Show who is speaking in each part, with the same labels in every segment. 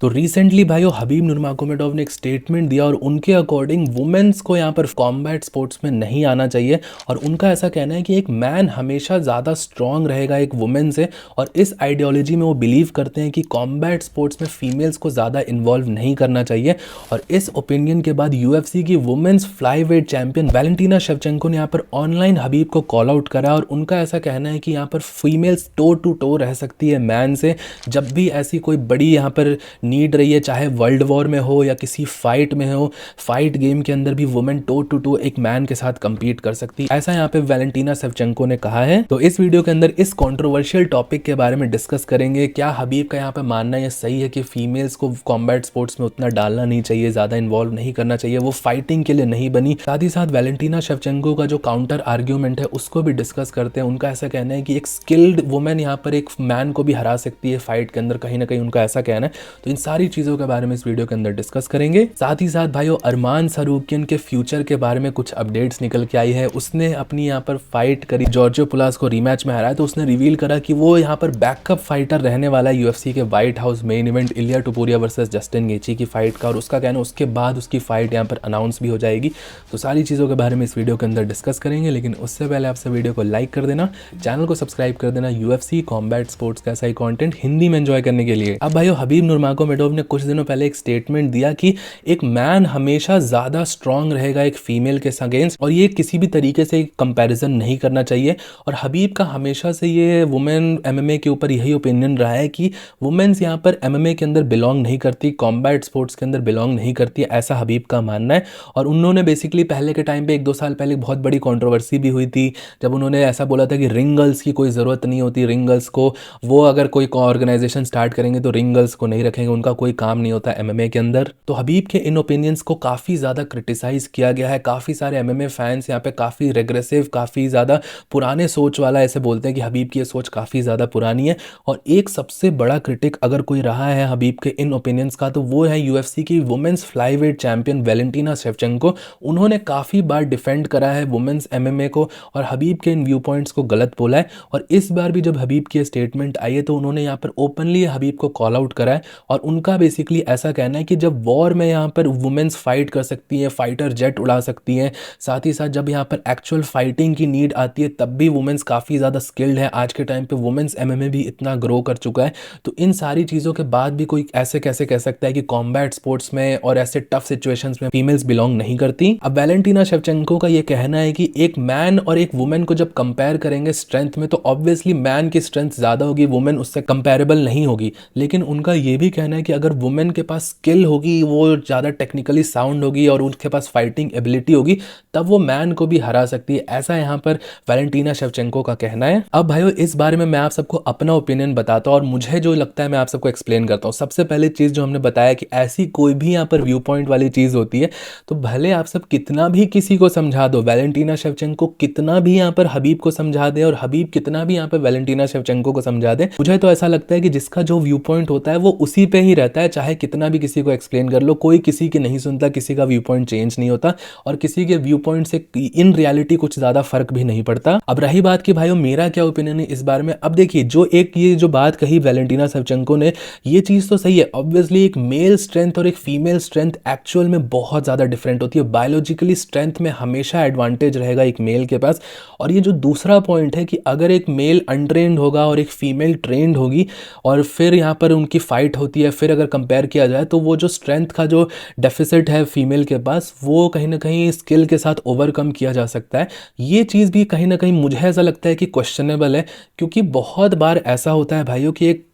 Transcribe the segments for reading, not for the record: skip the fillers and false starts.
Speaker 1: तो रिसेंटली भाइयों हबीब नुरमागोमेडोव ने एक स्टेटमेंट दिया और उनके अकॉर्डिंग वुमेन्स को यहाँ पर कॉम्बैट स्पोर्ट्स में नहीं आना चाहिए। और उनका ऐसा कहना है कि एक मैन हमेशा ज़्यादा स्ट्रांग रहेगा एक वुमेन से, और इस आइडियोलॉजी में वो बिलीव करते हैं कि कॉम्बैट स्पोर्ट्स में फीमेल्स को ज़्यादा इन्वॉल्व नहीं करना चाहिए। और इस ओपिनियन के बाद यूएफसी की women's flyweight champion Valentina Shevchenko ने यहाँ पर ऑनलाइन हबीब को कॉल आउट करा और उनका ऐसा कहना है कि यहाँ पर फीमेल्स टो टू टो रह सकती है मैन से जब भी ऐसी कोई बड़ी यहाँ पर नीड रही है, चाहे वर्ल्ड वॉर में हो या किसी फाइट में हो। फाइट गेम के अंदर भी वुमेन टो टू टो एक मैन के साथ compete कर सकती है, ऐसा यहाँ पे वैलेंटीना शेवचेंको ने कहा है। तो इस वीडियो के अंदर इस कंट्रोवर्शियल टॉपिक के बारे में डिस्कस करेंगे। क्या हबीब का यहाँ पे मानना ये सही है कि फीमेल्स को कॉम्बैट स्पोर्ट्स में उतना डालना नहीं चाहिए, ज्यादा इन्वॉल्व नहीं करना चाहिए, वो फाइटिंग के लिए नहीं बनी। साथ ही साथ वैलेंटीना शेवचेंको का जो काउंटर आर्ग्यूमेंट है उसको भी डिस्कस करते हैं। उनका ऐसा कहना है कि एक स्किल्ड वुमेन यहाँ पर एक मैन को भी हरा सकती है फाइट के अंदर, कहीं ना कहीं उनका ऐसा कहना है। तो इन सारी चीजों के बारे में इस वीडियो के अंदर डिस्कस करेंगे। साथ ही साथ भाइयों अरमान सरूकियन के फ्यूचर के बारे में कुछ अपडेट्स निकल के आई है। उसने अपनी यहाँ पर फाइट करी, जॉर्जियो पुलास को रीमैच में हराया, तो उसने रिवील करा कि वो यहाँ पर बैकअप फाइटर रहने वाला है यूएफसी के व्हाइट हाउस मेन इवेंट इलिया टुपुरिया वर्सेस जस्टिन गेची की फाइट का। और उसका कहना उसके बाद उसकी फाइट यहाँ पर अनाउंस भी हो जाएगी। तो सारी चीज़ों के बारे में इस वीडियो के अंदर डिस्कस करेंगे, लेकिन उससे पहले आपसे वीडियो को लाइक कर देना, चैनल को सब्सक्राइब कर देना यूएफसी कॉम्बैट स्पोर्ट्स का ऐसा ही कॉन्टेंट हिंदी में एंजॉय करने के लिए। अब भाइयों हबीब नुरमागोमेडोव ने कुछ दिनों पहले एक स्टेटमेंट दिया कि एक मैन हमेशा ज्यादा स्ट्रांग रहेगा एक फीमेल के अगेंस्ट, और ये किसी भी तरीके से कंपैरिजन नहीं करना चाहिए। और हबीब का हमेशा से ये वुमेन एमएमए के ऊपर यही ओपिनियन रहा है कि वुमेन्स यहाँ पर एमएमए के अंदर बिलोंग नहीं करती, कॉम्बैट स्पोर्ट्स के अंदर बिलोंग नहीं करती, ऐसा हबीब का मानना है। और उन्होंने बेसिकली पहले के टाइम पे 1-2 साल पहले बहुत बड़ी कंट्रोवर्सी भी हुई थी जब उन्होंने ऐसा बोला था कि रिंग गर्ल्स की कोई ज़रूरत नहीं होती, रिंग गर्ल्स को वो अगर कोई ऑर्गेनाइजेशन स्टार्ट करेंगे तो रिंग गर्ल्स को नहीं रखेंगे, उनका कोई काम नहीं होता एमएमए के अंदर। तो हबीब के इन ओपिनियंस को काफ़ी ज़्यादा क्रिटिसाइज किया गया है। काफ़ी सारे एमएमए फैंस यहाँ पे काफ़ी रेग्रेसिव, काफ़ी ज़्यादा पुराने सोच वाला ऐसे बोलते हैं कि हबीब की ये सोच काफ़ी ज़्यादा पुरानी है। और एक सबसे बड़ा क्रिटिक अगर कोई रहा है हबीब के इन ओपिनियंस का तो वो है यूएफसी की women's flyweight champion Valentina Shevchenko. उन्होंने काफ़ी बार डिफेंड करा है वुमेन्स एमएमए को और हबीब के इन व्यू पॉइंट्स को गलत बोला है। और इस बार भी जब हबीब की स्टेटमेंट आई है तो उन्होंने यहाँ पर ओपनली हबीब को कॉल आउट करा है। और उनका बेसिकली ऐसा कहना है कि जब वॉर में यहाँ पर वुमेन्स फाइट कर सकती हैं, फाइटर जेट उड़ा सकती हैं, साथ ही साथ जब यहाँ पर एक्चुअल फाइटिंग की नीड आती है तब भी वुमेन्स काफ़ी ज़्यादा स्किल्ड है। आज के टाइम पे वुमेन्स एमएमए भी इतना ग्रो कर चुका है। तो इन सारी चीज़ों के बाद भी कोई ऐसे कैसे कह सकता है कि कॉम्बैट स्पोर्ट्स में और ऐसे टफ सिचुएशंस में फीमेल्स बिलोंग नहीं करती। अब वैलेंटीना शेवचेंको का ये कहना है कि एक मैन और एक वुमेन को जब कंपेयर करेंगे स्ट्रेंथ में तो ऑब्वियसली मैन की स्ट्रेंथ ज़्यादा होगी, वुमेन उससे कंपेरेबल नहीं होगी। लेकिन उनका ये भी कहना है कि अगर वुमेन के पास स्किल होगी, वो ज़्यादा टेक्निकली साउंड होगी और उनके पास फाइटिंग एबिलिटी होगी, तब वो मैन को भी हरा सकती है, ऐसा यहाँ पर वैलेंटीना शेवचेंको का कहना है। अब भाइयों इस बारे में मैं आप सबको अपना ओपिनियन बताता हूँ और मुझे जो लगता है मैं आप सबको एक्सप्लेन करता हूँ। सबसे पहले चीज़ जो हमने बताया कि ऐसी कोई भी यहाँ पर व्यू पॉइंट वाली चीज़ होती है तो भले आप सब कितना भी किसी को समझा दो, वैलेंटीना शेवचेंको कितना भी यहाँ पर हबीब को समझा दे और हबीब कितना भी यहाँ पर वैलेंटीना शेवचेंको को समझा दे, मुझे तो ऐसा लगता है कि जिसका जो व्यू पॉइंट होता है वो उसी पे ही रहता है। चाहे कितना भी किसी को एक्सप्लेन कर लो, कोई किसी की नहीं सुनता, किसी का व्यू पॉइंट चेंज नहीं होता और किसी के व्यू पॉइंट से इन रियलिटी कुछ ज्यादा फर्क भी नहीं पड़ता। अब रही बात कि भाइयों मेरा क्या ओपिनियन है इस बारे में। अब देखिए जो एक ये जो बात कही वैलेंटीना शेवचेंको ने, ये चीज तो सही है। ऑब्वियसली एक मेल स्ट्रेंथ और एक फीमेल स्ट्रेंथ एक्चुअल में बहुत ज्यादा डिफरेंट होती है। बायोलॉजिकली स्ट्रेंथ में हमेशा एडवांटेज रहेगा एक मेल के पास। और ये जो दूसरा पॉइंट है कि अगर एक मेल अनट्रेन्ड होगा और एक फीमेल ट्रेंड होगी और फिर यहाँ पर उनकी फाइट होती है, फिर अगर कंपेयर किया जाए तो वो जो स्ट्रेंथ का जो डेफिसिट है फीमेल के पास वो कहीं ना कहीं स्किल के साथ ओवरकम किया जा सकता है। ये चीज़ भी कहीं ना कहीं मुझे ऐसा लगता है कि क्वेश्चनेबल है, क्योंकि बहुत बार ऐसा होता है भाइयों कि एक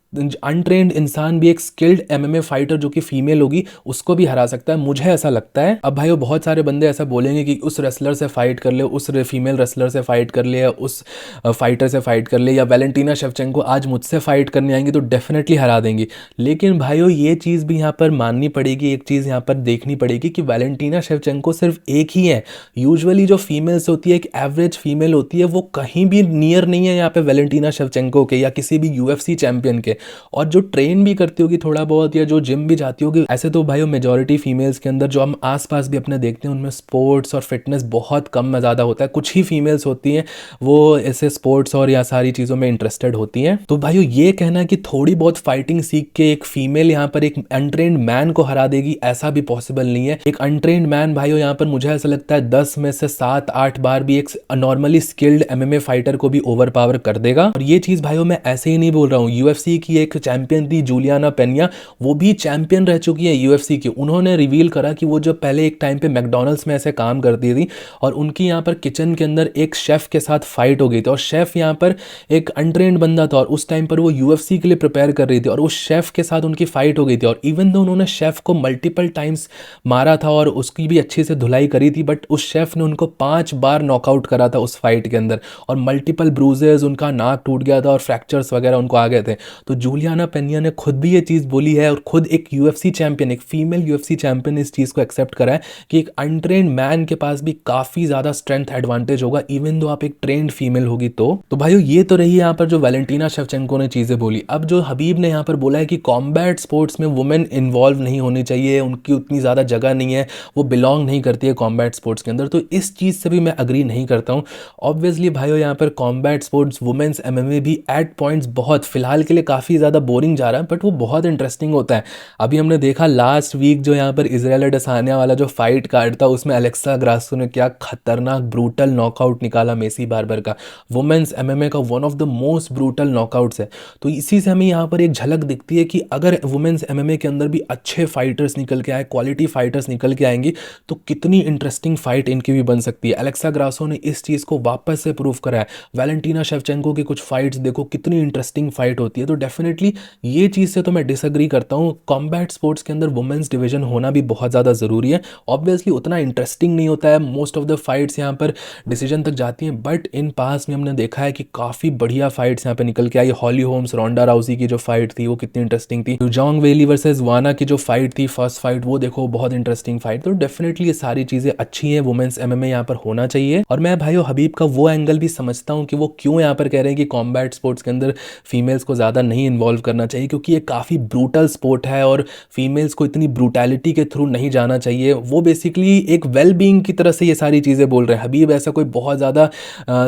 Speaker 1: अनट्रेन्ड इंसान भी एक स्किल्ड एमएमए फाइटर जो कि फीमेल होगी उसको भी हरा सकता है, मुझे ऐसा लगता है। अब भाइयों बहुत सारे बंदे ऐसा बोलेंगे कि उस रेसलर से फाइट कर ले, उस फीमेल रेसलर से फाइट कर ले, या उस फाइटर से फाइट कर ले, या वैलेंटीना शेवचेंको आज मुझसे फाइट करने आएंगी तो डेफिनेटली हरा देंगी। लेकिन भाइयों ये चीज़ भी यहाँ पर माननी पड़ेगी, एक चीज़ यहाँ पर देखनी पड़ेगी कि वैलेंटीना शेवचेंको सिर्फ एक ही है। यूजुअली जो फीमेल्स होती है, एक एवरेज फीमेल होती है, वो कहीं भी नियर नहीं है यहाँ पे वैलेंटीना शेवचेंको के या किसी भी यूएफसी चैंपियन के। और जो ट्रेन भी करती होगी थोड़ा बहुत या जो जिम भी जाती होगी, ऐसे तो भाई मेजॉरिटी फीमेल्स के अंदर जो हम आसपास भी अपने देखते हैं उनमें स्पोर्ट्स और फिटनेस बहुत कम में ज़्यादा होता है। कुछ ही फीमेल्स होती हैं वो ऐसे स्पोर्ट्स और या सारी चीज़ों में इंटरेस्टेड होती हैं। तो भाइयों ये कहना कि थोड़ी बहुत फाइटिंग सीख के एक फीमेल यहाँ पर एक अनट्रेन्ड मैन को हरा देगी, ऐसा भी पॉसिबल नहीं है। एक अनट्रेन्ड मैन भाइयों यहाँ पर मुझे ऐसा लगता है 10 में से 7-8 बार भी एक नॉर्मली स्किल्ड एमएमए फाइटर को भी ओवर पावर कर देगा। और ये चीज़ भाइयों मैं ऐसे ही नहीं बोल रहा हूँ। यूएफसी की एक चैंपियन थी जूलियाना पेन्या, वो भी चैंपियन रह चुकी है यूएफसी की। उन्होंने रिवील करा कि वो जो पहले एक टाइम पे मैकडॉनल्ड्स में ऐसे काम करती थी और उनकी यहाँ पर किचन के अंदर एक शेफ के साथ फाइट हो गई थी और शेफ यहाँ पर एक अनट्रेन्ड बंदा था और उस टाइम पर वो यूएफसी के लिए प्रिपेयर कर रही थी और उस शेफ के साथ उनकी फाइट हो गई थी। और इवन दो उन्होंने शेफ को मल्टीपल टाइम्स मारा था और उसकी भी अच्छे से धुलाई करी थी, बट उस शेफ ने उनको 5 बार नॉकआउट करा था उस फाइट के अंदर और मल्टीपल ब्रूजेस, उनका नाक टूट गया था और फ्रैक्चर्स वगैरह उनको आ गए थे। तो जूलियाना पेन्या ने खुद भी ये चीज़ बोली है और खुद एक यूएफसी चैंपियन, एक फीमेल यूएफसी चैंपियन इस चीज़ को एक्सेप्ट करा है कि एक अनट्रेन्ड मैन के पास भी काफ़ी ज़्यादा स्ट्रेंथ एडवांटेज होगा इवन दो आप एक ट्रेंड फीमेल होगी। तो भाइयों ये तो रही यहाँ पर जो वैलेंटीना शेवचेंको ने चीज़ें बोली। अब जो हबीब ने यहाँ पर बोला है कि कॉम्बैट स्पोर्ट्स में वुमेन इन्वॉल्व नहीं होनी चाहिए, उनकी उतनी ज़्यादा जगह नहीं है, वो बिलोंग नहीं करती है कॉम्बैट स्पोर्ट्स के अंदर, तो इस चीज़ से भी मैं अग्री नहीं करता हूँ। ऑब्वियसली भाइयों यहाँ पर कॉम्बैट स्पोर्ट्स वुमेन्स एमएमए भी एट पॉइंट्स बहुत फिलहाल के लिए काफ़ी ज़्यादा बोरिंग जा रहा है, बट वो बहुत इंटरेस्टिंग होता है। अभी हमने देखा लास्ट वीक जो यहाँ पर इजराइल अडेसान्या वाला जो फाइट कार्ड था उसमें एलेक्सा ग्रासो ने क्या खतरनाक ब्रूटल नॉकआउट निकाला मेसी बार्बर का। वुमेन्स एमएमए का one of the most brutal knockouts है। तो इसी से हमें यहाँ पर एक झलक दिखती है कि अगर वुमेन्स एमएमए के अंदर भी अच्छे फाइटर्स निकल के आए, क्वालिटी फाइटर्स निकल के आएंगी तो कितनी इंटरेस्टिंग फाइट इनकी भी बन सकती है। एलेक्सा ग्रासो ने इस चीज़ को वापस से प्रूव करा है। वैलेंटीना शेवचेंको की कुछ फाइट्स देखो कितनी इंटरेस्टिंग फाइट होती है। तो डेफिनेटली ये चीज़ से तो मैं डिसएग्री करता हूँ। कॉम्बैट स्पोर्ट्स के अंदर वुमेन्स डिवीजन होना भी बहुत ज़्यादा ज़रूरी है। ऑब्वियसली उतना इंटरेस्टिंग नहीं होता है, मोस्ट ऑफ द फाइट्स यहाँ पर डिसीजन तक जाती हैं, बट इन पास में हमने देखा है कि काफ़ी बढ़िया फाइट्स यहाँ पे निकल के आई। हॉली होम्स रोंडा राउजी की जो फाइट थी वो कितनी इंटरेस्टिंग थी। जोंग वेली वर्सेस वाना की जो फाइट थी फर्स्ट फाइट, वो देखो बहुत इंटरेस्टिंग फाइट। तो डेफिनेटली ये सारी चीज़ें अच्छी हैं, वुमेन्स एमएमए यहाँ पर होना चाहिए। और मैं भाइयों हबीब का वो एंगल भी समझता हूँ कि वो क्यों यहाँ पर कह रहे हैं कि कॉम्बैट स्पोर्ट्स के अंदर फीमेल्स को ज़्यादा नहीं इन्वॉल्व करना चाहिए, क्योंकि ये काफ़ी ब्रूटल स्पोर्ट है और फीमेल्स को इतनी ब्रूटैलिटी के थ्रू नहीं जाना चाहिए। वो बेसिकली एक वेल बीइंग की तरह से ये सारी चीज़ें बोल रहे हैं। हबीब ऐसा कोई बहुत ज़्यादा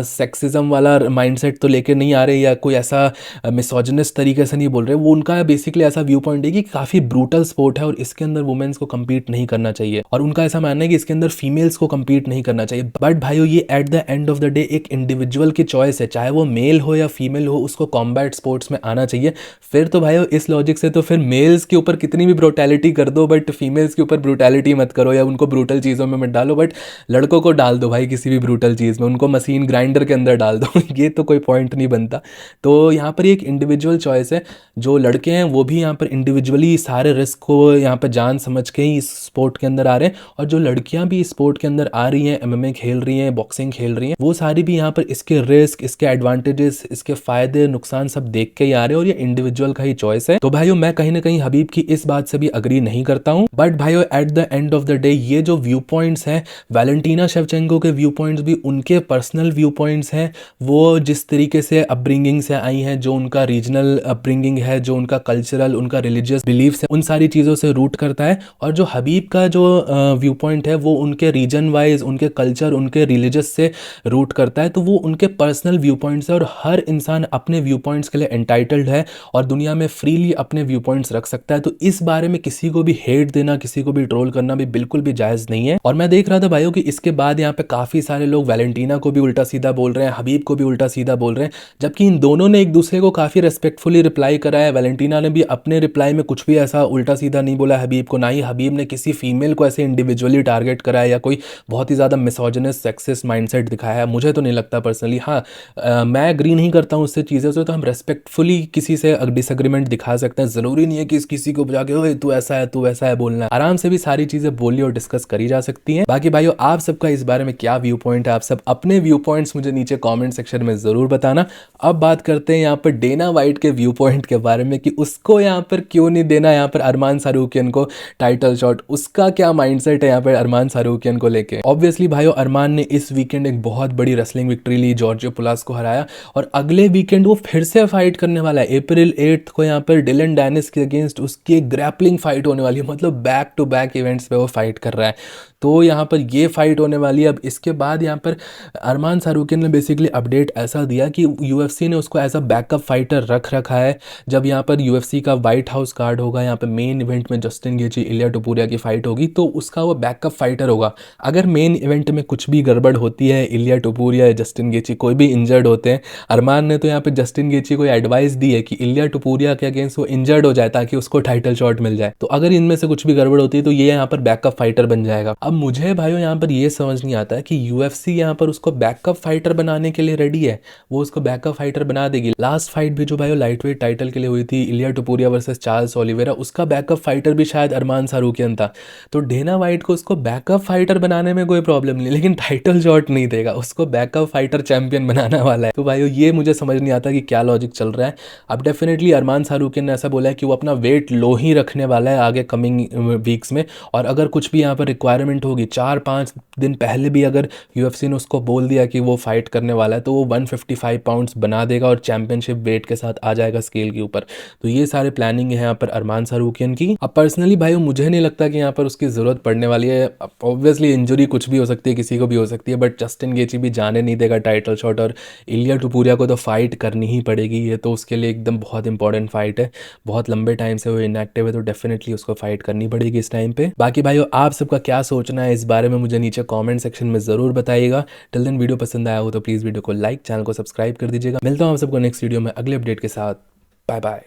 Speaker 1: सेक्सिज्म वाला माइंडसेट तो लेकर नहीं आ रहे या कोई ऐसा मिसोजिनिस्ट तरीके से नहीं बोल रहे। वो उनका बेसिकली ऐसा व्यू पॉइंट है कि काफ़ी ब्रूटल स्पोर्ट है और इसके अंदर वुमेन्स को कम्पीट नहीं करना चाहिए, और उनका ऐसा मानना है कि इसके अंदर फीमेल्स को कम्पीट नहीं करना चाहिए। बट भाइयों ये at the end of the day एक इंडिविजुअल की चॉइस है, चाहे वो मेल हो या फीमेल हो, उसको कॉम्बैट स्पोर्ट्स में आना चाहिए। फिर तो भाइयों इस लॉजिक से तो फिर मेल्स के ऊपर कितनी भी ब्रूटैलिटी कर दो बट फीमेल्स के ऊपर ब्रूटैलिटी मत करो या उनको ब्रूटल चीज़ों में मत डालो, बट लड़कों को डाल दो भाई किसी भी ब्रूटल चीज़ में, उनको मशीन ग्राइंडर के अंदर डाल दो ये तो कोई पॉइंट नहीं बनता। तो यहाँ पर एक इंडिविजुअल चॉइस है। जो लड़के हैं वो भी यहाँ पर इंडिविजुअली सारे रिस्क को यहाँ पर जान समझ के ही इस स्पोर्ट के अंदर आ रहे हैं, और जो लड़कियाँ भी इस स्पोर्ट के अंदर आ रही हैं, एमएमए खेल रही हैं, बॉक्सिंग खेल रही हैं, वो सारी भी यहाँ पर इसके रिस्क, इसके एडवांटेजेस, इसके फायदे नुकसान सब देख के ही आ रहे हैं, और ये इंडिविजुअल का ही चॉइस है। तो भाइयों मैं कहीं ना कहीं हबीब की इस बात से भी अग्री नहीं करता हूँ। बट भाइयों at the end of the day ये जो व्यू पॉइंट्स हैं, वैलेंटीना शेवचेंको के व्यू पॉइंट्स भी उनके पर्सनल व्यू पॉइंट्स हैं। वो जिस तरीके से अपब्रिंगिंग से आई हैं, जो उनका रीजनल अपब्रिंगिंग है, जो उनका कल्चरल, उनका रिलीजियस बिलीफ्स है, उन सारी चीज़ों से रूट करता है। और जो हबीब का जो व्यू पॉइंट है वो उनके रीजन वाइज, उनके कल्चर, उनके रिलीजियस से रूट करता है। तो वो उनके पर्सनल व्यू पॉइंट्स है और हर इंसान अपने व्यू पॉइंट्स के लिए एंटाइटल्ड है और दुनिया में फ्रीली अपने व्यू पॉइंट्स रख सकता है। तो इस बारे में किसी को भी हेट देना, किसी को भी ट्रोल करना भी बिल्कुल भी जायज़ नहीं है। और मैं देख रहा था भाइयों कि इसके बाद यहाँ पे काफ़ी सारे लोग वैलेंटीना को भी उल्टा सीधा बोल रहे हैं, हबीब को भी उल्टा सीधा बोल रहे हैं, जबकि इन दोनों ने एक दूसरे को काफ़ी रेस्पेक्टफुली रिप्लाई करा है। वैलेंटीना ने भी अपने रिप्लाई में कुछ भी ऐसा उल्टा सीधा नहीं बोला हबीब को, ना ही हबीब ने किसी फीमेल को ऐसे इंडिविजुअली टारगेट करा है या कोई बहुत ही ज़्यादा मिसोजिनिस्ट सेक्सिस्ट माइंडसेट दिखाया है। मुझे तो नहीं लगता पर्सनली। हाँ मैं एग्री नहीं करता हूँ उससे चीज़ें से, तो हम रेस्पेक्टफुली किसी से डिसएग्रीमेंट दिखा सकते हैं। ज़रूरी नहीं है कि किसी को जाके ओए तू ऐसा है, तू वैसा है बोलना है। आराम से भी सारी चीज़ें बोली और डिस्कस करी जा सकती हैं। बाकी भाइयों आप सबका इस बारे में क्या व्यू पॉइंट है, आप सब अपने व्यू पॉइंट्स मुझे नीचे कमेंट सेक्शन में ज़रूर बताना। अब बात करते हैं यहाँ पर डेना वाइट के व्यू पॉइंट के बारे में कि उसको यहाँ पर क्यों नहीं देना यहाँ पर अरमान सारूकियन को टाइटल शॉट। उसका क्या माइंडसेट है यहाँ पर अरमान सारूकियन को लेके। ऑब्वियसली भाइयों अरमान ने इस वीकेंड एक बहुत बड़ी रेसलिंग विक्ट्री ली, जॉर्जियो पुलास को हराया, और अगले वीकेंड वो फिर से फाइट करने वाला है अप्रैल 8 को यहाँ पर डिलन डैनिस के अगेंस्ट उसकी एक ग्रैपलिंग फाइट होने वाली है, मतलब बैक टू बैक इवेंट्स पे वो फाइट कर रहा है। तो यहाँ पर ये फाइट होने वाली है। अब इसके बाद यहाँ पर अरमान सारूकिन ने बेसिकली अपडेट ऐसा दिया कि यूएफसी ने उसको एज अ बैकअप फाइटर रख रखा है। जब यहाँ पर यूएफसी का व्हाइट हाउस कार्ड होगा, यहाँ पर मेन इवेंट में जस्टिन गेची इलिया टोपुरिया की फाइट होगी, तो उसका वो बैकअप फाइटर होगा। अगर मेन इवेंट में कुछ भी गड़बड़ होती है, इलिया टोपुरिया या जस्टिन गेची कोई भी इंजर्ड होते हैं, अरमान ने तो यहाँ पे जस्टिन गेची को एडवाइस दी है कि इलिया टोपुरिया के अगेंस्ट वो इंजर्ड हो जाए ताकि उसको टाइटल शॉट मिल जाए। तो अगर इनमें से कुछ भी गड़बड़ होती है तो ये यहाँ पर बैकअप फाइटर बन जाएगा। अब मुझे भाइयों यहाँ पर ये समझ नहीं आता है कि यूएफसी यहाँ पर उसको बैकअप फाइटर बनाने के लिए रेडी है, वो उसको बैकअप फाइटर बना देगी। लास्ट फाइट भी जो भाइयों लाइट वेट टाइटल के लिए हुई थी, इलिया टोपुरिया वर्सेस चार्ल्स ओलिवेरा, उसका बैकअप फाइटर भी शायद अरमान सारूकियन था। तो डेना वाइट को उसको बैकअप फाइटर बनाने में कोई प्रॉब्लम नहीं, लेकिन टाइटल शॉट नहीं देगा, उसको बैकअप फाइटर चैंपियन बनाने वाला है। तो भाइयों ये मुझे समझ नहीं आता कि क्या लॉजिक चल रहा है। अब डेफिनेटली अरमान सारूकियन ने ऐसा बोला है कि वो अपना वेट लो ही रखने वाला है आगे कमिंग वीक्स में, और अगर कुछ भी यहाँ पर रिक्वायरमेंट होगी, 4-5 दिन पहले भी अगर यूएफसी ने उसको बोल दिया कि वो फाइट करने वाला है, तो वो 155 पाउंड्स बना देगा और चैंपियनशिप वेट के साथ आ जाएगा स्केल के ऊपर। तो ये सारे प्लानिंग है यहाँ पर अरमान सारूकियन की। अब पर्सनली भाई मुझे नहीं लगता कि यहाँ पर उसकी ज़रूरत पड़ने वाली है। ऑब्वियसली इंजरी कुछ भी हो सकती है, किसी को भी हो सकती है, बट जस्टिन गेची भी जाने नहीं देगा टाइटल शॉट, और इलिया टोपुरिया को तो फाइट करनी ही पड़ेगी। ये तो उसके लिए एकदम बहुत इंपॉर्टेंट फाइट है, बहुत लंबे टाइम से वो इनएक्टिव है, तो डेफिनेटली उसको फाइट करनी पड़ेगी इस टाइम पे। बाकी भाइयों आप सबका क्या सोचना है इस बारे में मुझे नीचे कमेंट सेक्शन में ज़रूर बताइएगा। टिल देन वीडियो पसंद आया हो तो प्लीज़ वीडियो को लाइक, चैनल को सब्सक्राइब कर दीजिएगा। मिलता हूँ आप सबको नेक्स्ट वीडियो में अगले अपडेट के साथ। Bye bye.